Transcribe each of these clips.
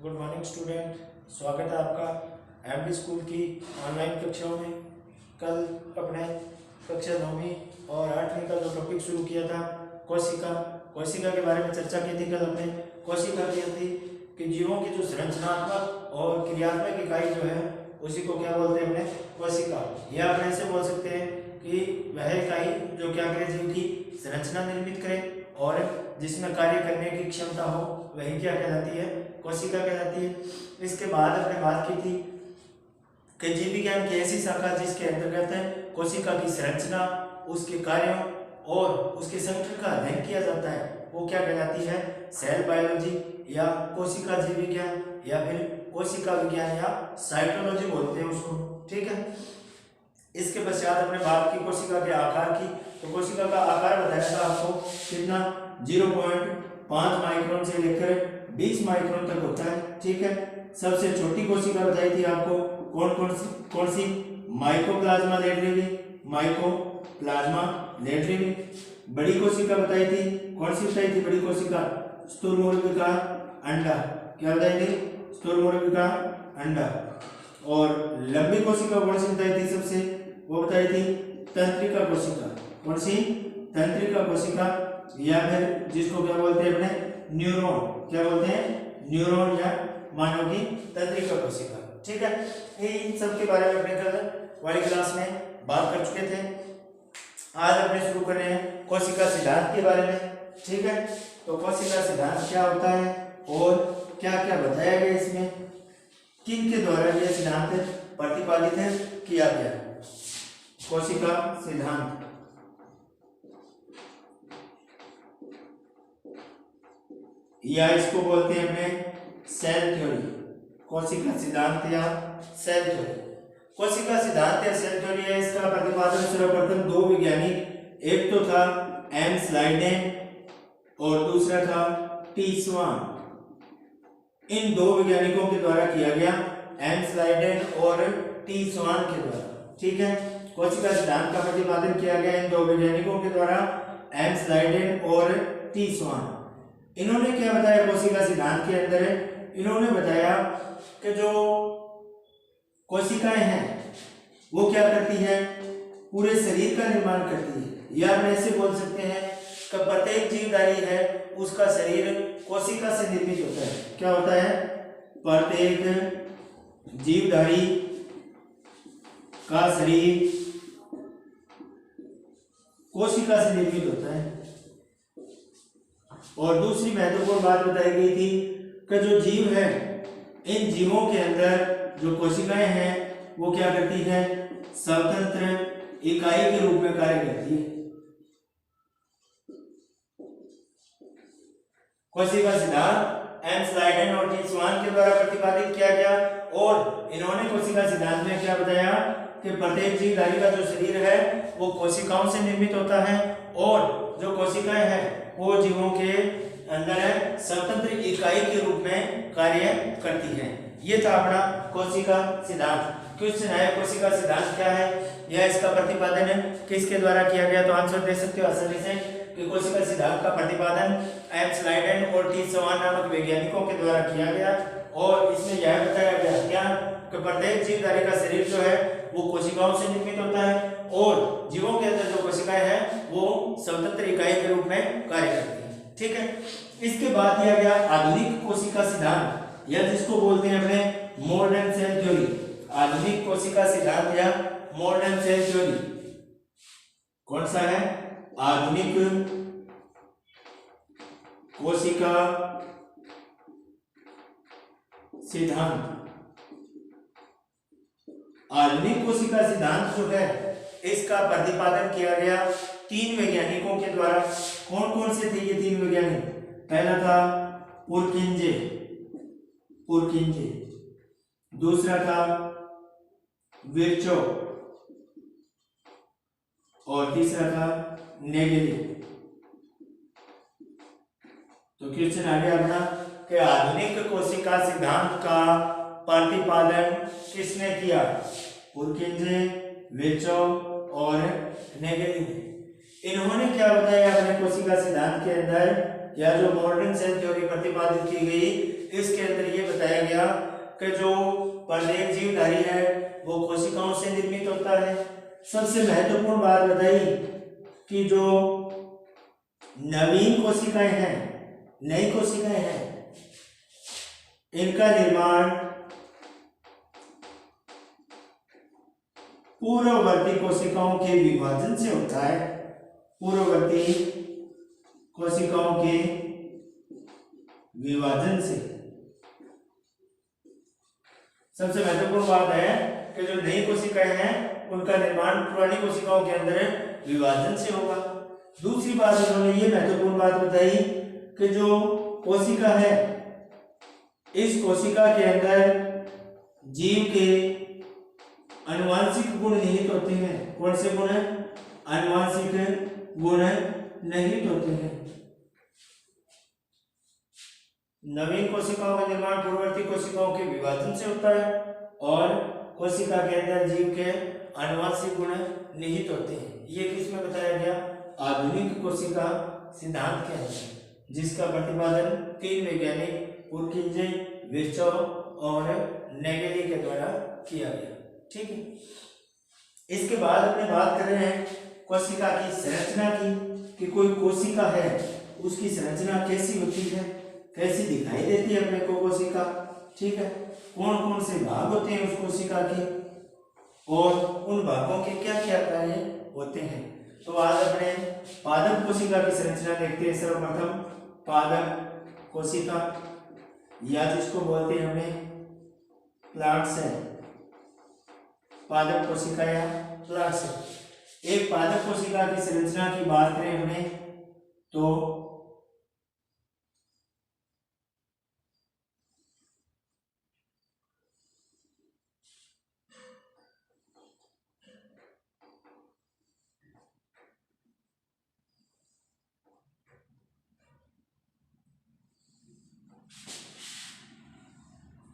Good morning student, स्वागत है आपका एमडी स्कूल की ऑनलाइन कक्षाओं में। कल अपने कक्षा 9वीं और 8वीं का जो टॉपिक शुरू किया था कोशिका के बारे में चर्चा की थी। कल हमने कोशिका की थी कि जीवों की जो संरचनात्मक और क्रियात्मक इकाई जो है उसी को क्या बोलते हैं अपने कोशिका। या आप ऐसे बोल सकते हैं कि वह इकाई जो क्या करे, जीव की संरचना निर्मित करे और जिसमें कार्य करने की क्षमता हो वही क्या कहलाती है, कोशिका कहलाती है। इसके बाद हमने बात की थी कि जीव विज्ञान की ऐसी शाखा जिसके अंतर्गत कोशिका की संरचना, उसके कार्यों और उसके संगठन का अध्ययन किया जाता है वो क्या कहलाती है, सेल बायोलॉजी या कोशिका जीव विज्ञान या फिर कोशिका विज्ञान या साइटोलॉजी बोलते हैं उसको। ठीक है। इसके पश्चात हमने बात की कोशिका के आकार की। तो कोशिका का आकार बताया था आपको कितना, 0.5 माइक्रोन से लेकर 20 माइक्रोन तक होता है। ठीक है। सबसे छोटी कोशिका बताई थी आपको कौन सी, माइकोप्लाज्मा लेटरिटी, माइकोप्लाज्मा लेटरिटी। बड़ी कोशिका बताई थी, कौन सी बताई थी बड़ी कोशिका, स्थूलमूलविका अंडा। क्या बताई थी, स्थूलमूलविका अंडा। और लंबी कोशिका कौन सी बताई थी सबसे, वो बताई थी तंत्रिका कोशिका। कौन सी, तंत्रिका कोशिका या फिर जिसको क्या बोलते हैं अपने न्यूरॉन, क्या बोलते हैं न्यूरॉन या मानव की तंत्रिका कोशिका। ठीक है। इन सब के बारे में अपने कल वाली क्लास में बात कर चुके थे। आज अपने शुरू कर रहे हैं कोशिका सिद्धांत के बारे में। ठीक है। तो कोशिका सिद्धांत क्या होता है और क्या क्या बताया गया इसमें, किन के द्वारा यह सिद्धांत प्रतिपादित किया गया। कोशिका सिद्धांत या इसको बोलते हैं अपने सेल थ्योरी। कोशिका सिद्धांत या सेल थ्योरी, कोशिका सिद्धांत या सेल थ्योरी है। इसका प्रतिपादन सर्वप्रथम दो वैज्ञानिक, एक तो था एम स्लाइडेन और दूसरा था टी स्वान। इन दो वैज्ञानिकों के द्वारा किया गया, एम स्लाइडेन और टी स्वान के द्वारा। ठीक है। कोशिका सिद्धांत का प्रतिपादन किया गया इन दो वैज्ञानिकों के द्वारा, एम स्लाइडेन और टी स्वान। इन्होंने क्या बताया कोशिका सिद्धांत के अंदर, इन्होंने बताया कि जो कोशिकाएं हैं वो क्या करती है, पूरे शरीर का निर्माण करती है। या हम ऐसे बोल सकते हैं कि प्रत्येक जीवधारी है उसका शरीर कोशिका से निर्मित होता है। क्या होता है, प्रत्येक जीवधारी का शरीर कोशिका से निर्मित होता है। और दूसरी महत्वपूर्ण बात बताई गई थी कि जो जीव है, इन जीवों के अंदर जो कोशिकाएं हैं वो क्या करती है, स्वतंत्र इकाई के रूप में कार्य करती है। कोशिका सिद्धांत एम स्लाइडेन और टी स्वान के द्वारा प्रतिपादित किया गया और इन्होंने कोशिका सिद्धांत में क्या बताया कि प्रत्येक जीवधारी का जो शरीर है वो कोशिकाओं से निर्मित होता है और जो कोशिकाएं हैं वो जीवों के अंदर स्वतंत्र इकाई के रूप में कार्य करती हैं। ये था अपना कोशिका सिद्धांत। क्वेश्चन है कोशिका सिद्धांत क्या है या इसका प्रतिपादन किसके द्वारा किया गया, तो आंसर दे सकते हो आसानी से कि कोशिका सिद्धांत का प्रतिपादन एम स्लाइडेन और टी स्वान नामक वैज्ञानिकों के द्वारा किया गया। और इसमें यह बताया गया क्या कि प्रत्येक जीवधारी का शरीर जो है वो कोशिकाओं से निर्मित होता है और जीवों के अंदर जो कोशिकाएं हैं वो स्वतंत्र इकाई के रूप में कार्य करती हैं। ठीक है। इसके बाद दिया गया आधुनिक कोशिका सिद्धांत या जिसको बोलते हैं अपने मॉडर्न सेल थ्योरी। आधुनिक कोशिका सिद्धांत या मॉडर्न सेल थ्योरी कौन सा है, आधुनिक कोशिका सिद्धांत। आधुनिक कोशिका सिद्धांत जो है इसका प्रतिपादन किया गया तीन वैज्ञानिकों के द्वारा। कौन कौन से थे ये तीन वैज्ञानिक, पहला था पुरकिंजे, दूसरा था विर्चो और तीसरा था नेगेली। तो क्वेश्चन आ गया अपना कि आधुनिक कोशिका सिद्धांत का प्रतिपादन किसने किया, पुरकिंजे, विर्चो और नेगेली। इन्होंने क्या बताया अपने कोशिका सिद्धांत के अंदर या जो मॉडर्न सेल थ्योरी प्रतिपादित की गई इसके अंदर ये बताया गया कि जो प्रत्येक जीवधारी है वो कोशिकाओं से निर्मित होता है। सबसे महत्वपूर्ण बात बताई कि जो नवीन कोशिकाएं हैं, नई कोशिकाएं हैं, इनका निर्माण पूर्ववर्ती कोशिकाओं के विभाजन से होता है। पूर्ववर्ती कोशिकाओं के विभाजन से। सबसे महत्वपूर्ण बात है कि जो नई कोशिकाएं हैं उनका निर्माण पुरानी कोशिकाओं के अंदर विभाजन से होगा। दूसरी बात उन्होंने ये महत्वपूर्ण बात बताई कि जो कोशिका है, इस कोशिका के अंदर जीव के आनुवंशिक गुण निहित होते हैं। कौन से गुण? आनुवंशिक गुण निहित होते हैं। नवीन कोशिकाओं का निर्माण पूर्ववर्ती कोशिकाओं के विभाजन से होता है और कोशिका के अंदर जीव के आनुवंशिक गुण निहित होते हैं। ये किसमें बताया गया? आधुनिक कोशिका सिद्धांत के अंदर, जिसका प्रतिपादन 3 वैज्ञानिक पुरकिंजे, विर्चोव और नेगेली के द्वारा किया गया। ठीक है। इसके बाद अपने बात कर रहे हैं कोशिका की संरचना की, कि कोई कोशिका है उसकी संरचना कैसी होती है, कैसी दिखाई देती है अपने को कोशिका। ठीक है। कौन कौन से भाग होते हैं उस कोशिका के और उन भागों के क्या क्या कार्य होते हैं। तो आज अपने पादप कोशिका की संरचना देखते हैं। सर्वप्रथम पादप कोशिका, या जिसको बोलते हैं हमें प्लांट सेल, पादप कोशिका या प्लांट सेल। एक पादप कोशिका की संरचना की बात करें हमें तो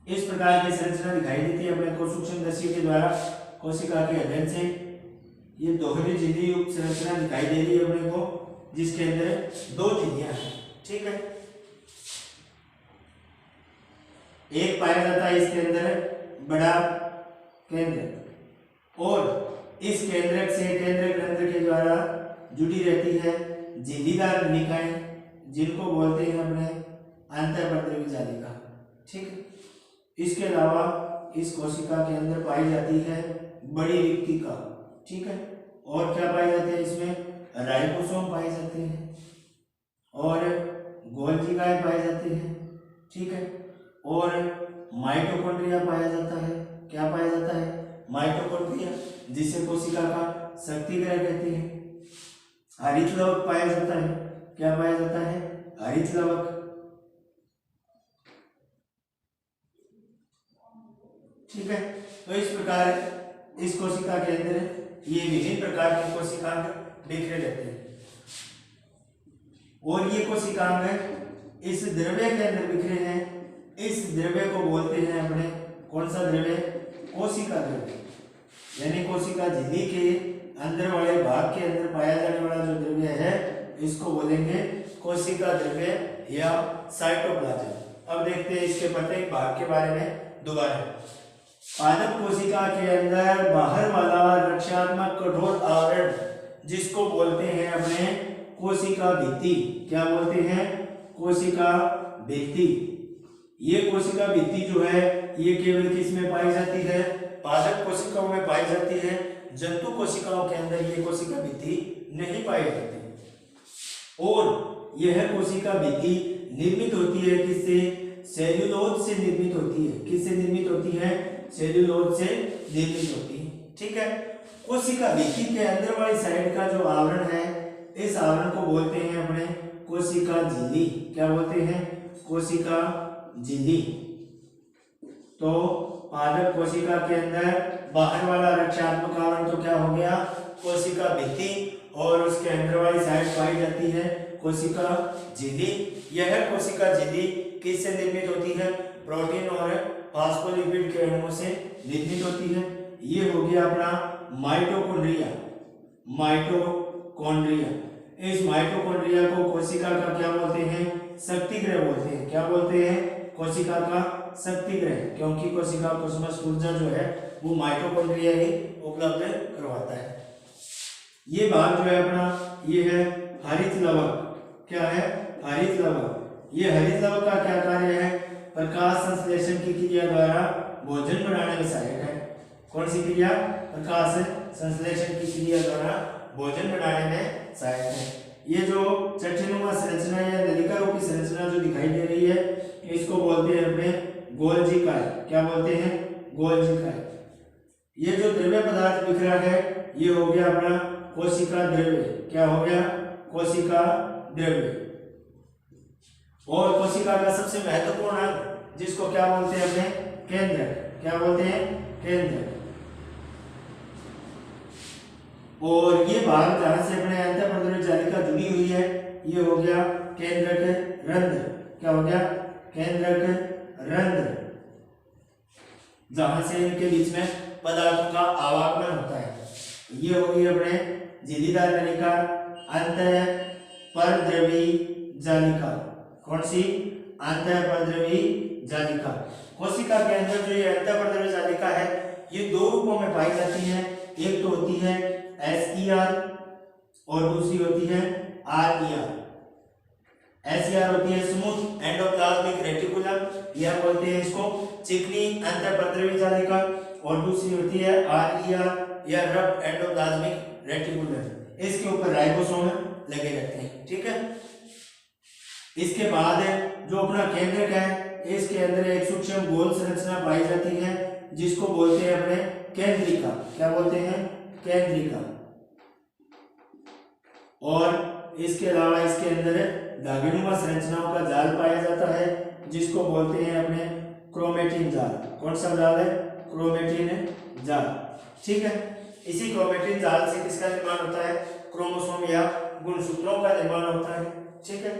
इस प्रकार की संरचना दिखाई देती है अपने को सूक्ष्मदर्शी के द्वारा कोशिका के अध्ययन से। ये दोहरी झिल्ली युक्त संरचना दिखाई दे रही है अपने को, जिसके अंदर 2 झिल्लियां हैं। ठीक है। एक पाया जाता है इसके अंदर बड़ा केंद्र, और इस केंद्रक से केंद्र ग्रंथि के द्वारा जुड़ी रहती है झिल्लीदार निकाय, जिनको बोलते हैं अपने अंतःपत्रवी जालिका। ठीक है। इसके अलावा इस कोशिका के अंदर पाई जाती है बड़ी रिक्तिका। ठीक है। और क्या पाए जाते हैं इसमें? राइबोसोम पाए जाते हैं और गोल्गी पाए जाते हैं। ठीक है। और माइटोकॉन्ड्रिया पाया जाता है। क्या पाया जाता है? माइटोकॉन्ड्रिया, जिसे कोशिका का शक्तिग्रह कहते हैं। हरित लवक पाया जाता है। क्या पाया जाता है? हरित लवक। ठीक है। तो इस प्रकार इस कोशिका के अंदर ये विभिन्न प्रकार के कोशिकांग बिखरे रहते हैं, और ये कोशिकांग इस द्रव्य के अंदर बिखरे हैं। इस द्रव्य को बोलते हैं अपने कौन सा द्रव्य? कोशिका द्रव्य, यानी कोशिका झिल्ली के अंदर वाले भाग के अंदर पाया जाने वाला जो द्रव्य है, इसको बोलेंगे कोशिका द्रव्य या साइटोप्लाज्म। अब देखते हैं इसके प्रत्येक भाग के बारे में दोबारा। पादप कोशिका के अंदर बाहर वाला रक्षात्मक कठोर आवरण, जिसको बोलते हैं अपने कोशिका भित्ति। क्या बोलते हैं? कोशिका भित्ति। ये कोशिका भित्ति जो है ये केवल किस में पाई जाती है? पादप कोशिकाओं में पाई जाती है। जंतु कोशिकाओं के अंदर ये कोशिका भित्ति नहीं पाई जाती। और यह कोशिका भित्ति निर्मित होती है किससे? सेल्यूलोज से निर्मित होती है। किससे निर्मित होती है? सेल्यूलोज से निर्मित होती है। ठीक है। कोशिका भित्ति के अंदर वाली साइड का जो आवरण है, इस आवरण को बोलते हैं अपने कोशिका झिल्ली। क्या बोलते हैं? कोशिका झिल्ली। तो पादप कोशिका के अंदर बाहर वाला रक्षात्मक आवरण तो क्या हो गया? कोशिका भित्ति, और उसके अंदर वाली साइड पाई जाती है कोशिका झिल्ली। यह कोशिका झिल्ली किससे निर्मित होती है? प्रोटीन और फास्फोलिपिड के अणुओं से निर्मित होती है। ये हो गया अपना माइटोकॉन्ड्रिया। माइटोकॉन्ड्रिया, इस माइटोकॉन्ड्रिया को कोशिका का क्या बोलते हैं? शक्तिग्रह बोलते हैं। क्या बोलते हैं? कोशिका का शक्ति ग्रह, क्योंकि कोशिका कोशिका ऊर्जा जो है वो माइटोकॉन्ड्रिया ही उपलब्ध करवाता है। ये भाग जो है अपना ये है हरित लवक। क्या है? हरित लवक। ये हरित लवक का क्या कार्य है? प्रकाश संश्लेषण की क्रिया द्वारा भोजन बनाने में सहायक है। कौन सी क्रिया? प्रकाश संश्लेषण की क्रिया द्वारा भोजन बनाने में सहायक है। ये जो चट्टीनुमा संरचना या नलिका रूपी संरचना जो दिखाई दे रही है इसको बोलते हैं अपने गोल्जी काय। क्या बोलते हैं? गोल्जी काय। ये जो द्रव्य पदार्थ बिखरा है ये हो गया अपना कोशिका द्रव्य। क्या हो गया? कोशिका द्रव्य। और कोशिका का सबसे महत्वपूर्ण अंग जिसको क्या बोलते हैं अपने? केंद्रक। क्या बोलते हैं? केंद्रक। और ये भाग जहां से अपने अंतःप्रद्रव्य जालिका जुड़ी हुई है ये हो गया केंद्रक रंध्र। क्या हो गया? केंद्रक रंध्र, जहां से इनके बीच में पदार्थों का आवागमन होता है। ये होगी अपने झिल्लीदार नलिका, अंतःपरद्रवी जालिका। कौन सी? अंतःपरद्रवी जालिका। कोशिका के अंदर जो ये अंतःपरद्रवी जालिका है ये दो रूपों में पाई जाती है। एक तो होती है SER और दूसरी होती है RER। SER होती है स्मूथ एंडोप्लाज्मिक रेटिकुलम, यह बोलते हैं इसको चिकनी अंतःपरद्रवी जालिका, और दूसरी होती है RER या रफ एंडोप्लाज्मिक रेटिकुलम। इसके ऊपर राइबोसोम लगे रहते हैं। ठीक है। इसके बाद जो अपना केंद्रक है इसके अंदर एक सूक्ष्म गोल संरचना पाई जाती है जिसको बोलते हैं अपने केंद्रिका। क्या बोलते हैं? केंद्रिका। और इसके अलावा इसके अंदर धागेनुमा संरचनाओं का जाल पाया जाता है जिसको बोलते हैं अपने क्रोमेटिन जाल। कौन सा जाल है? क्रोमेटिन जाल। ठीक है। इसी क्रोमेटिन जाल से किसका निर्माण होता है? क्रोमोसोम या गुणसूत्रों का निर्माण होता है। ठीक है।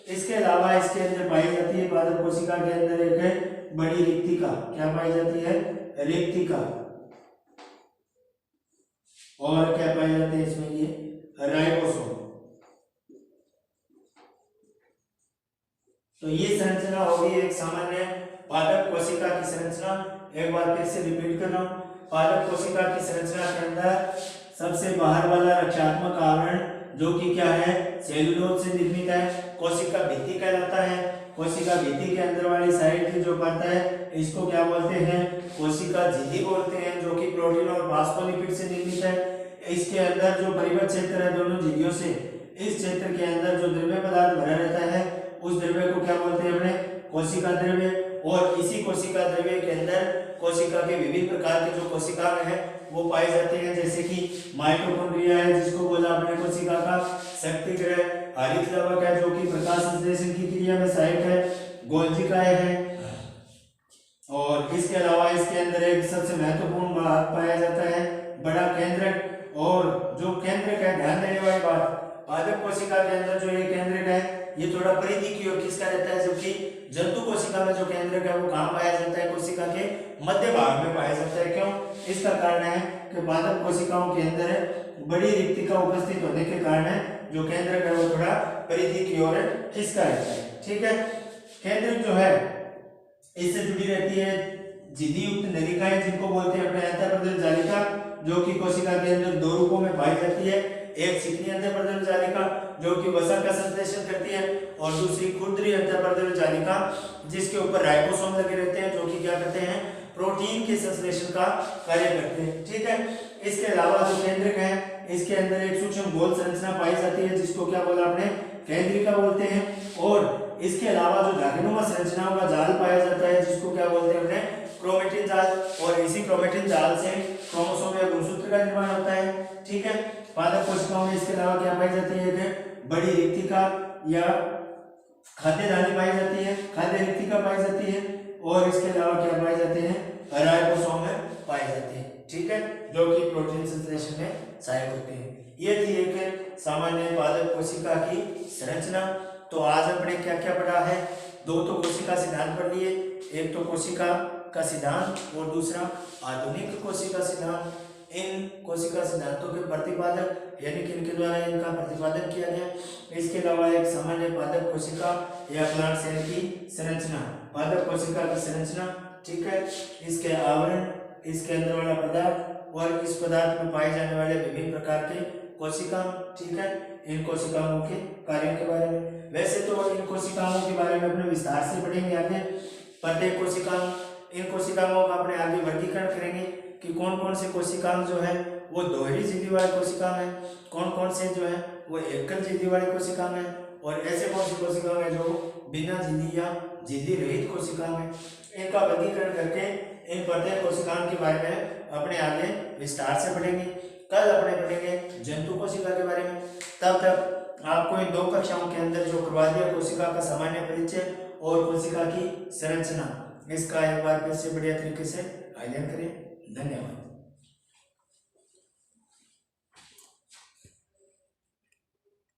इसके अलावा इसके अंदर पाई जाती है पादप कोशिका के अंदर एक बड़ी रिक्तिका। क्या पाई जाती है? रिक्तिका। और क्या पाए जाते हैं इसमें? ये राइबोसोम। तो ये संरचना होगी एक सामान्य पादप कोशिका की संरचना। एक बार फिर से रिपीट कर रहा हूं। पादप कोशिका की संरचना के अंदर सबसे बाहर वाला रक्षात्मक आवरण जो कि क्या है? सेलुलोज से निर्मित है। कोशिका भित्ति कहलाता है। कोशिका भित्ति के अंदर वाली साइड की जो परत है इसको क्या बोलते हैं? कोशिका झिल्ली बोलते हैं, जो कि प्रोटीन और फास्फोलिपिड से निर्मित है। इसके अंदर जो परिपथ क्षेत्र है दोनों झिल्लियों से, इस क्षेत्र के अंदर जो द्रव्य पदार्थ भरा रहता है उस द्रव्य को क्या बोलते हैं अपने? कोशिका द्रव्य। और इसी कोशिका द्रव्य के अंदर कोशिका के विभिन्न प्रकार के जो कोशिकांग है वो पाए जाते हैं, जैसे कि माइटोकॉन्ड्रिया है जिसको बोला अपने कोशिका का शक्ति ग्रह, हरित लवक है जो कि प्रकाश संश्लेषण की क्रिया में सहायक है, गोल्जी काय है। और इसके अलावा इसके अंदर एक सबसे महत्वपूर्ण भाग पाया जाता है बड़ा केंद्रक। और जो केंद्रक है, ध्यान देने वाली बात, पादप कोशिका के अंदर जो ये केंद्रक है ये थोड़ा परिधि की ओर किसका रहता है, जबकि जंतु कोशिका में जो केंद्रक है वो कहाँ पाया जाता है? कोशिका के मध्य भाग में पाया जाता है। क्यों? इसका कारण है कि पादप कोशिकाओं के अंदर बड़ी रिक्तिका उपस्थित होने के कारण जो केंद्रक है वो थोड़ा परिधि की ओर खिसका रहता है। ठीक है। केंद्रक जो है इससे जुड़ी रहती है झिल्ली युक्त नलिकाएं जिनको बोलते हैं अपने अंतःप्रद्रव्य जालिका, जो कि कोशिका के अंदर दो रूपों में पाई जाती है। एक चिकनी अंतःप्रद्रव्य जालिका जो कि वसा का संश्लेषण करती है, और दूसरी खुरदरी अंतःप्रद्रव्य जालिका जिसके ऊपर राइबोसोम लगे रहते हैं जो कि क्या करते हैं? प्रोटीन के संश्लेषण का कार्य करते हैं। ठीक है। इसके अलावा जो केंद्रक है इसके अंदर एक सूक्ष्म गोल संरचना पाई जाती है जिसको क्या बोला आपने? केंद्रिका बोलते हैं। और इसके अलावा जो धागेनुमा संरचनाओं का जाल पाया जाता है जिसको क्या बोलते हैं अपने? क्रोमेटिन जाल। और इसी क्रोमेटिन जाल से क्रोमोसोम या गुणसूत्र का निर्माण होता है। ठीक है। पादप कोशिकाओं में इसके अलावा क्या पाई जाती है? बड़ी रिक्तिका या खाद्य नाली पाई जाती है, खाद्य रिक्तिका पाई जाती है। और इसके अलावा क्या पाए जाते हैं? राइबोसोम पाए जाते हैं। ठीक है। जो कि प्रोटीन संश्लेषण में सहायक होते हैं। ये थी एक सामान्य पादप कोशिका की संरचना। तो आज अपने क्या क्या पढ़ा है? दो तो कोशिका सिद्धांत पढ़ लिए, एक तो कोशिका का सिद्धांत और दूसरा आधुनिक कोशिका सिद्धांत। इन कोशिका सिद्धांतों के प्रतिपादक यानी कि इनके द्वारा इनका प्रतिपादन किया गया। इसके अलावा एक सामान्य पादप कोशिका या प्लांट सेल की संरचना, पादप कोशिका की संरचना, ठीक है, इसके आवरण, इसके अंदर वाला पदार्थ और इस पदार्थ में पाए जाने वाले विभिन्न प्रकार के कोशिका, ठीक है, इन कोशिकाओं के कार्यों के बारे में। वैसे तो इन कोशिकाओं के बारे में अपने विस्तार से पढ़ेंगे आगे। प्रत्येक कोशिका, इन कोशिकाओं का अपने आगे वर्गीकरण करेंगे कि कौन कौन से कोशिकाएं जो है वो दोहरी झिल्ली वाले कोशिकाएं हैं, कौन कौन से जो है वो एकल झिल्ली वाली कोशिकाएं हैं, और ऐसे कौन सी कोशिकाएं हैं जो बिना झिल्ली या झिल्ली रहित कोशिकाएं हैं। इनका वर्गीकरण करके इन प्रत्येक कोशिकाओं के बारे में अपने आगे विस्तार से पढ़ेंगे। कल अपने पढ़ेंगे जंतु कोशिका के बारे में। तब तक आपको इन 2 कक्षाओं के अंदर जो करवा दिया कोशिका का सामान्य परिचय और कोशिका की संरचना, इसका एक बार फिर से बढ़िया तरीके से अध्ययन करें। धन्यवाद।